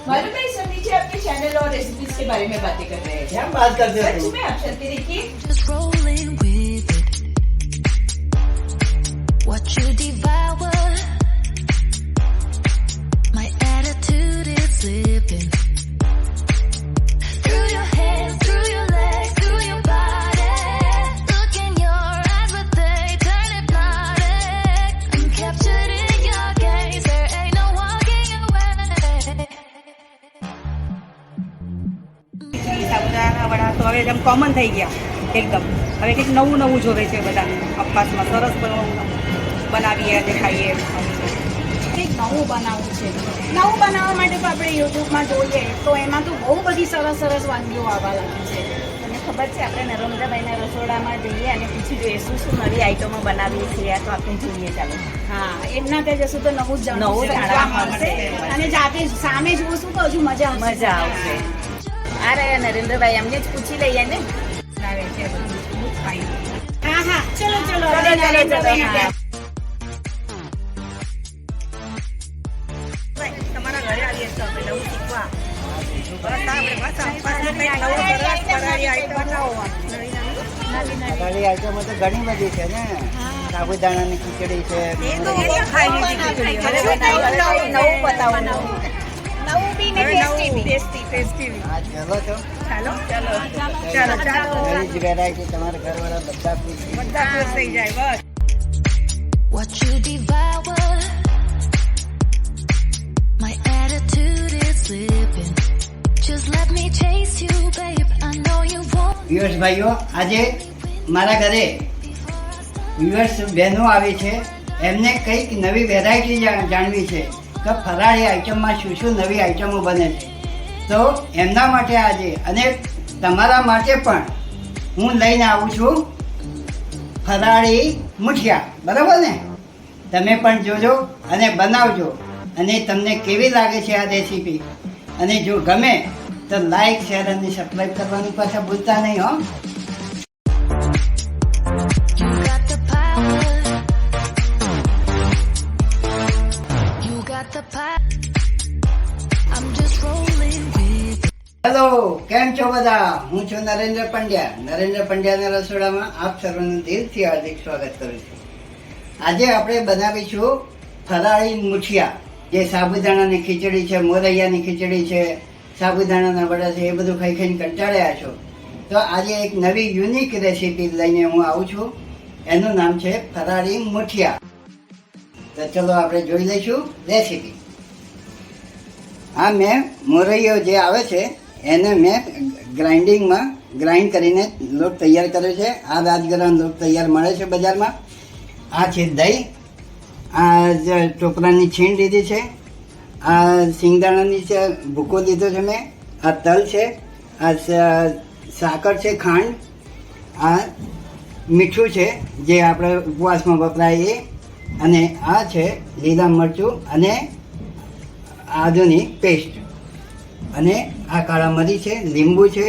मालूम है सब नीचे अपने चैनल और रेसिपीज के बारे में बातें कर रहे हैं। क्या बात करते हो सच तुम? में आप चलते देखिए। Just rolling with it. What you devour, my attitude is slipping. Through your hair, through your legs, through your body. Look in your eyes, but they turn hypnotic. I'm captured in your gaze, there ain't no walking away. સાબુદાણા વડા તો હવે એકદમ common થઈ ગયા એકદમ. હવે કંઈક નવું નવું જોવે છે બધાને. અપવાસમાં સરસ બનાવીએ અને ખાઈએ. કંઈક નવું બનાવવું છે. નવું બનાવવા માટે તો આપણે યુટ્યુબમાં જોઈએ તો એમાં તો બહુ બધી સરસ સરસ વાનગીઓ આવવા લાગી છે. તમને ખબર છે આપણે નર્મદાભાઈના રસોડામાં જઈએ અને પૂછી જોઈએ શું શું નવી આઈટમો બનાવીએ છીએ, તો આપણે જોઈએ. ચાલો હા, એમના ત્યાં જશું તો નવું જ નવું જાણવા જાણવા મળશે મળશે. અને જાતે સામે જોશું તો હજુ મજા મજા આવશે. આ રહ્યા નરેન્દ્રભાઈ, એમને જ પૂછી લઈએ ને. બનાવે છે બધું બહુ જ ફાઇન. હા હા, ચલો ચલો ચલો, ચલો, ચલો. હા. તમારા ઘરે આવીએ તો આપણે નવું શીખવા. બસ આપણે બસ અપવાસમાં કંઈક નવું સરસ ફરાળી આઈટમ નવી નવી. ફરાળી આઈટમો તો ઘણી બધી છે ને. સાબુદાણાની ખીચડી છે. એ તો બહુ ખાઈ લીધી ખીચડી. હવે નવું બતાવવાનું. નવું બી ને ટેસ્ટી બી. ટેસ્ટી. હા, ચલો તો. ચાલો ચાલો ચાલો ચાલો. ઘણી જ વેરાયટી તમારા ઘરવાળા બધા ખુશ છે. બધા ખુશ થઈ જાય બસ. What you devour, my attitude is slipping. Just let me chase you, babe. I know you won't. Viewers ભાઈઓ, આજે મારા ઘરે વ્યુઅર્સ બહેનો આવી છે. એમને કંઈક નવી વેરાયટી જાણવી છે કે ફરાળી આઈટમમાં શું શું નવી આઈટમો બને છે. તો એમના માટે આજે અને તમારા માટે પણ હું લઈને આવું છું ફરાળી મુઠિયા. બરાબર ને? તમે પણ જોજો અને બનાવજો અને તમને કેવી લાગે છે આ રેસીપી. અને જો ગમે તો લાઈક, શેર અને સબસ્ક્રાઈબ કરવાની પાછા ભૂલતા નહીં હો. You got the power. You got the power. I'm just rolling with it. Hello, કેમ છો બધા? હું છું નરેન્દ્ર પંડ્યા. નરેન્દ્ર પંડ્યાના રસોડામાં આપ સર્વનું દિલથી હાર્દિક સ્વાગત કરું છું. આજે આપણે બનાવીશું ફરાળી મુઠિયા. જે સાબુદાણાની ખીચડી છે, મોરૈયાની ખીચડી છે, સાબુદાણાના વડા છે, એ બધું ખાઈ ખાઈને કંટાળ્યા છો. તો આજે એક નવી યુનિક રેસીપી લઈને હું આવું છું. એનું નામ છે ફરાળી મુઠિયા. તો ચલો આપણે જોઈ લઈશું રેસીપી. આ મેં મોરૈયો જે આવે છે એને મેં ગ્રાઇન્ડ કરીને લોટ તૈયાર કર્યો છે. આ રાજગરાનો લોટ તૈયાર મળે છે બજારમાં. આ છે દહીં, આ ટોપરાની છીણ લીધી છે, આ સિંગદાણાની છે ભૂકો લીધો છે મેં, આ તલ છે, આ સાકર છે, ખાંડ, આ મીઠું છે જે આપણે ઉપવાસમાં વપરાય એ, અને આ છે લીલા મરચું અને આદુની પેસ્ટ, અને આ કાળા મરી છે, લીંબુ છે,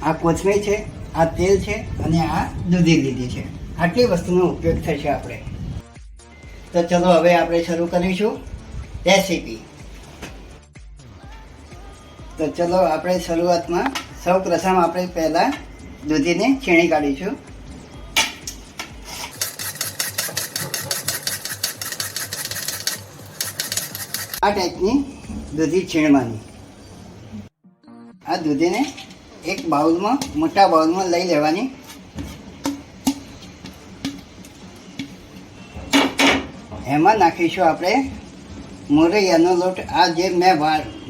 આ કોથમીર છે, આ તેલ છે અને આ દૂધી લીધી છે. આટલી વસ્તુનો ઉપયોગ થશે આપણે. તો ચલો હવે આપણે શરૂ કરીશું રેસીપી. તો ચલો આપણે શરૂઆતમાં સૌ પ્રથમ આપણે પહેલાં દૂધીને છીણી કાઢીશું. આ ટાઈપની દૂધી છીણવાની. આ દૂધીને એક બાઉલમાં, મોટા બાઉલમાં લઈ લેવાની. એમાં નાખીશું આપણે મોરૈયાનો લોટ. આ જે મેં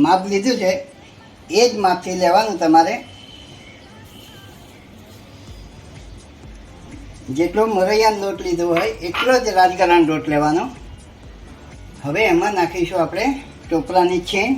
માપ લીધું છે એ જ માપથી લેવાનું તમારે. જેટલો મોરૈયાનો લોટ લીધો હોય એટલો જ રાજગરાનો લોટ લેવાનો. હવે એમાં નાખીશું આપણે ટોપરાની છીણ,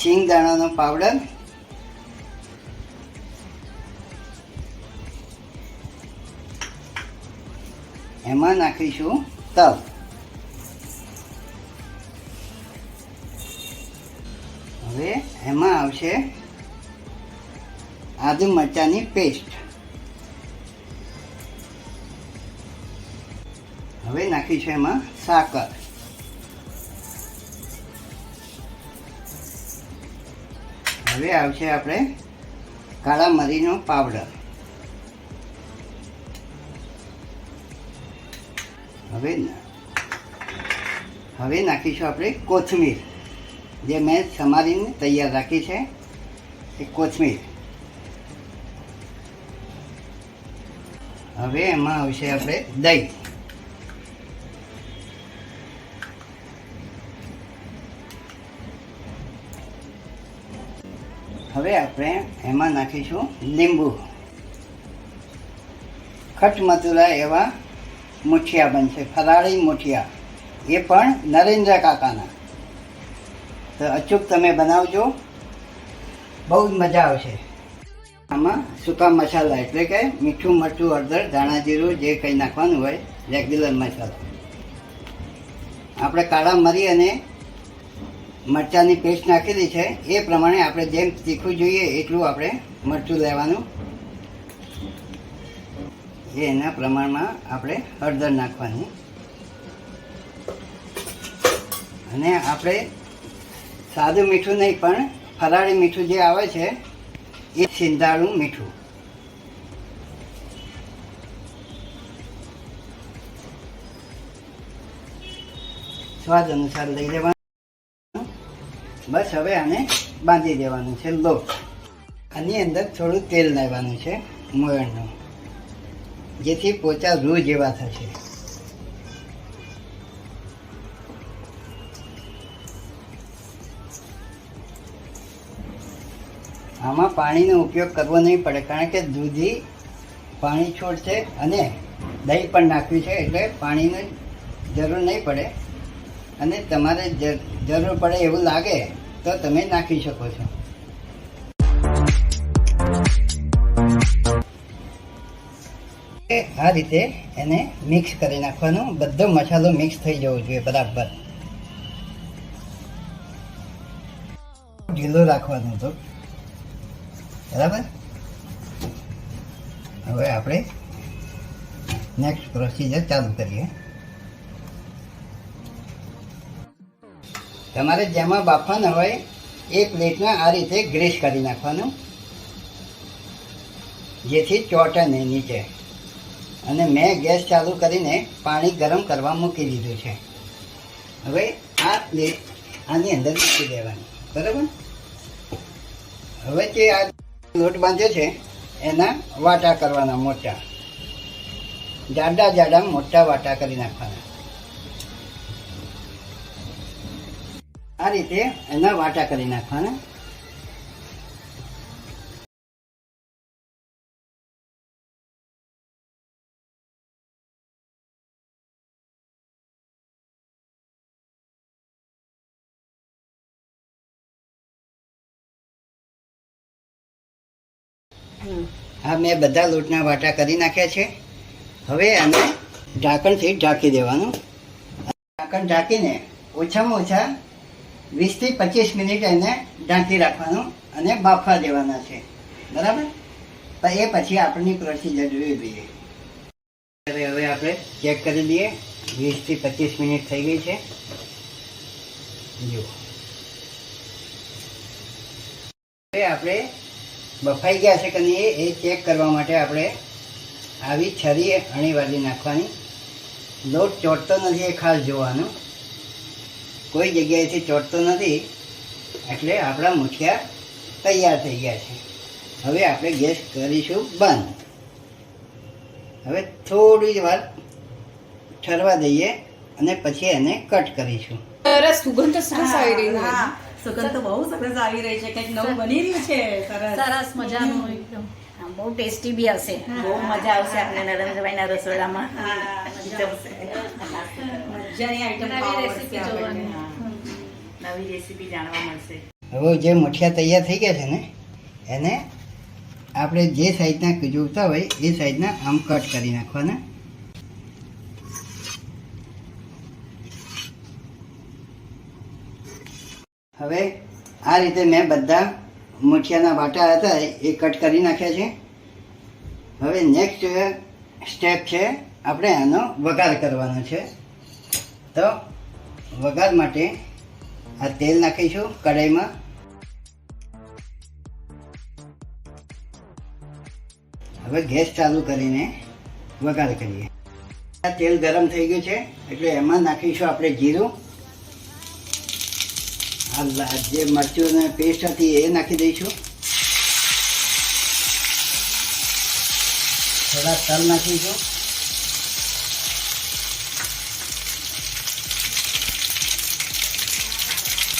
સિંગદાણાનો પાવડર, એમાં નાખીશું તલ. હવે એમાં આવશે આદુ મરચાંની પેસ્ટ. હવે નાખીશું એમાં સાકર. હવે આવશે આપણે કાળા મરીનો પાવડર. હવે નાખીશું આપણે કોથમીર, જે મેં સમારીને તૈયાર રાખી છે એ કોથમીર. હવે એમાં આવશે આપણે દહીં. હવે આપણે એમાં નાખીશું લીંબુ. ખટમતુરા એવા મુઠિયા બનશે, ફરાળી મુઠિયા, એ પણ નરેન્દ્ર કાકાના. તો અચૂક તમે બનાવજો, બહુ જ મજા આવશે. આમાં સૂકા મસાલા એટલે કે મીઠું, મરચું, હળદર, ધાણા જીરું જે કંઈ નાખવાનું હોય, રેગ્યુલર મસાલા. આપણે કાળા મરી અને મરચાંની પેસ્ટ નાખેલી છે, એ પ્રમાણે આપણે જેમ તીખું જોઈએ એટલું આપણે મરચું લેવાનું. એના પ્રમાણમાં આપણે હળદર નાખવાની. અને આપણે સાદું મીઠું નહીં પણ ફરાળી મીઠું જે આવે છે એ સિંધાળું મીઠું. સ્વાદ અનુસાર લઈ લેવાનું. બસ હવે આને બાંધી દેવાનું છે લોટ. આની અંદર થોડું તેલ લેવાનું છે મોયણનું, જેથી પોચા રૂ જેવા થશે. આમાં પાણીનો ઉપયોગ કરવો નહીં પડે, કારણ કે દૂધી પાણી છોડશે અને દહીં પણ નાખ્યું છે, એટલે પાણીની જરૂર નહીં પડે. અને તમારે જરૂર પડે એવું લાગે તો તમે નાખી શકો છો. આ રીતે એને મિક્સ કરી નાખવાનું. બધો મસાલો મિક્સ થઈ જવો જોઈએ બરાબર. ઢીલો રાખવાનું તો બરાબર. હવે આપણે નેક્સ્ટ પ્રોસિજર ચાલુ કરીએ. તમારે જેમાં બાફવાના હોય એ પ્લેટમાં આ રીતે ગ્રીસ કરી નાખવાનું, જેથી ચોટે નહીં નીચે. અને મેં ગેસ ચાલુ કરીને પાણી ગરમ કરવા મૂકી દીધું છે. હવે આ પ્લેટ આની અંદર મૂકી દેવાની, બરાબર. હવે જે આ લોટ બાંધ્યો છે એના વાટા કરવાના, મોટા જાડા જાડા મોટા વાટા કરી નાખવાના. આ રીતે એના વાટા કરી નાખવાના. આ મેં બધા લોટના વાટા કરી નાખ્યા છે. હવે આને ઢાંકણથી ઢાંકી દેવાનું. ઢાંકણ ઢાંકીને ઓછામાં ઓછા 20 થી 25 મિનિટ એને ઢાંકી રાખવાનું અને બાફવા દેવાના છે, બરાબર. તો એ પછી આપણી પ્રોસિજર જોઈ લઈએ. હવે આપણે ચેક કરી લઈએ. 20 થી 25 મિનિટ થઈ ગઈ છે. જુઓ, હવે આપણે બફાઈ ગયા છે કે નહીં એ ચેક કરવા માટે આપણે આવી છરી અણીવાળી નાખવાની. લોટ ચોટતો નથી એ ખાસ જોવાનું. કોઈ જગ્યાએથી ચોટતો નથી એટલે આપણા મુઠિયા તૈયાર થઈ ગયા છે. હવે આપણે ગેસ કરીશું બંધ. હવે થોડી જ વાર ઠરવા દઈએ અને પછી એને કટ કરીશું. સરસ સુગંધ તો સરસ આવી રહી છે. હા, સુગંધ તો બહુ સરસ આવી રહી છે. કંઈક નવું બની રહ્યું છે. સરસ મજાનું એકદમ. હા, બહુ ટેસ્ટી બી હશે. બહુ મજા આવશે આપણે નરેન્દ્રભાઈના રસોડામાં. મજાની આઈટમ નવી રેસીપી જોવાની. નવી રેસીપી જાણવા મળશે. હવે જે મુઠિયા તૈયાર થઈ ગયા છે ને એને આપણે જે સાઈઝના જોઈતા હોય એ સાઈઝના આમ કટ કરી નાખવાના. હવે આ રીતે મેં બધા મુઠિયાના વાટા હતા એ કટ કરી નાખ્યા છે. હવે નેક્સ્ટ સ્ટેપ છે આપણે આનો વઘાર કરવાનો છે. તો વઘાર માટે આ તેલ નાખીશું કઢાઈમાં. હવે ગેસ ચાલુ કરીને વઘાર કરીએ. આ તેલ ગરમ થઈ ગયું છે એટલે એમાં નાખીશું આપણે જીરું. આ જે મરચુંની પેસ્ટ હતી એ નાખી દઈશું. થોડા તલ નાખીશું.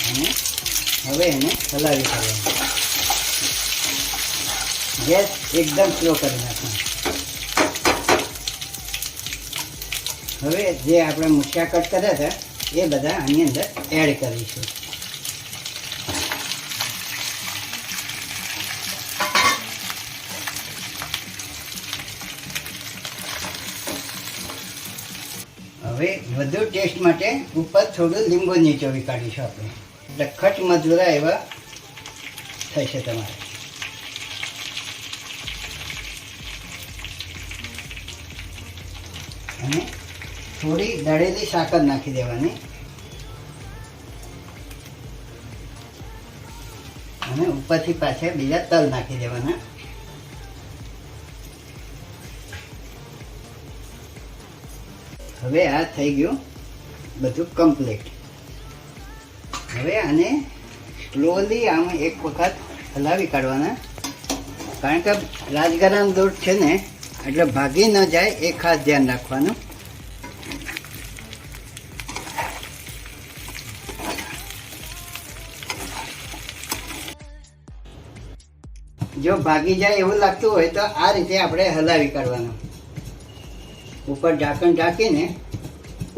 અને હવે એને હલાવી કરવાનું. ગેસ એકદમ સ્લો કરી નાખવાનું. હવે જે આપણે મુઠિયા કટ કર્યા હતા એ બધા આની અંદર એડ કરીશું. હવે વધુ ટેસ્ટ માટે ઉપર થોડું લીંબુ નીચોવી કાઢીશું આપણે, એટલે ખટ મધુરા એવા થશે તમારે. અને થોડી દળેલી સાકર નાખી દેવાની અને ઉપરથી પાછા બીજા તલ નાખી દેવાના. હવે આ થઈ ગયું બધું કમ્પ્લીટ. હવે આને સ્લોલી આમ એક વખત હલાવી કાઢવાના, કારણ કે રાજગરાનો લોટ છે ને એટલે ભાગી ન જાય એ ખાસ ધ્યાન રાખવાનું. જો ભાગી જાય એવું લાગતું હોય તો આ રીતે આપણે હલાવી કાઢવાનું. ઉપર ઢાંકણ ઢાંકીને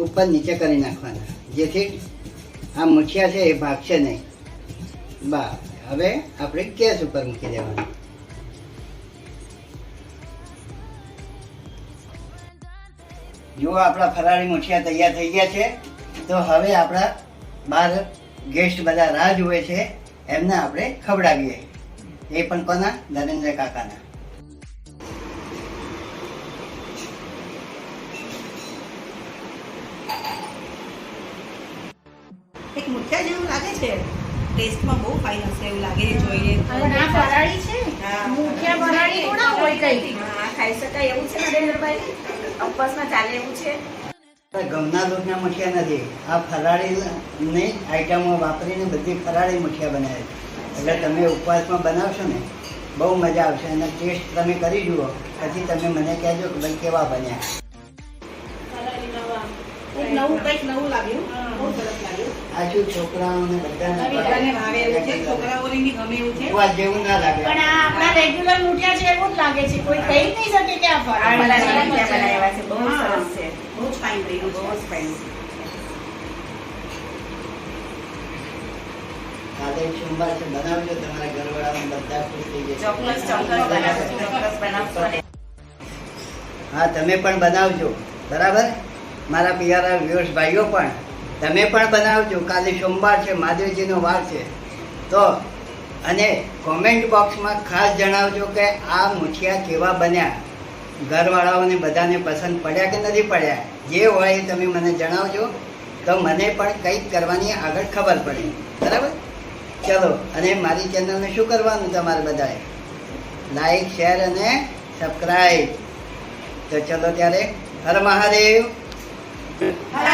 ઉપર નીચે કરી નાખવાના, જેથી આ મુઠિયા છે એ ભાગશે નહીં. બસ હવે આપણે ગેસ ઉપર મૂકી દેવાનું. જો આપણા ફરાળી મુઠિયા તૈયાર થઈ ગયા છે. તો હવે આપણા બાર ગેસ્ટ બધા રાહ જુએ છે, એમને આપણે ખવડાવીએ. એ પણ કોના? નરેન્દ્ર કાકાના. એક મુઠિયા જેવું લાગે છે, ટેસ્ટમાં બહુ ફાઇન હશે એવું લાગે છે જોઈએ. પણ આ ફરાળી છે, હા. મુઠિયા ફરાળી થોડા હોય કઈ. હા, ખાઈ શકાય એવું છે નરેન્દ્રભાઈ, ઉપવાસમાં ચાલે એવું છે. ઘઉંના લોટના મુઠિયા નથી, આ ફરાળીની આઈટમો વાપરીને બધી ફરાળી મુઠિયા બનાવે છે. એટલે તમે ઉપવાસમાં બનાવશો ને બહુ મજા આવશે. અને ટેસ્ટ તમે કરી જુઓ, પછી તમે મને કહેજો કે ભાઈ કેવા બન્યા. એક નવું કંઈક નવું લાગ્યું, બહુ સરસ લાગ્યું. આ શું છોકરાઓને બધાને બધાને ભાવે એવું છે, છોકરાઓને બી ગમે એવું છે. ઉપવાસ જેવું ના લાગે. પણ આ આપણા રેગ્યુલર મુઠિયા છે એવું જ લાગે છે, કોઈ કહી જ નહીં શકે કે આ ફરાળી ફરાળી મુઠિયા બનાવ્યા છે, બહુ સરસ છે, બહુ જ ફાઇન રહ્યું બહુ છે. જ ફાઇન. કાલે સોમવાર છે, બનાવજો. તમારા ઘરવાળાને બધા ખુશ થઈ જશે. ચોક્કસ બનાવશું, ચોક્કસ બનાવશું. અને હા, તમે પણ બનાવજો, બરાબર. મારા પિયારા વ્યુઅર્સ ભાઈઓ પણ તમે પણ બનાવજો. કાલે સોમવાર છે, મહાદેવજીનો વાર છે. તો અને કોમેન્ટ બોક્સમાં ખાસ જણાવજો કે આ મુઠિયા કેવા બન્યા, ઘરવાળાઓને બધાને પસંદ પડ્યા કે નથી પડ્યા. જે હોય એ તમે મને જણાવજો, તો મને પણ કંઈક કરવાની આગળ ખબર પડે, બરાબર. ચલો, અને મારી ચેનલને શું કરવાનું તમારે બધાએ? લાઈક, શેર અને સબસ્ક્રાઈબ. તો ચલો ત્યારે, હર મહાદેવ. હર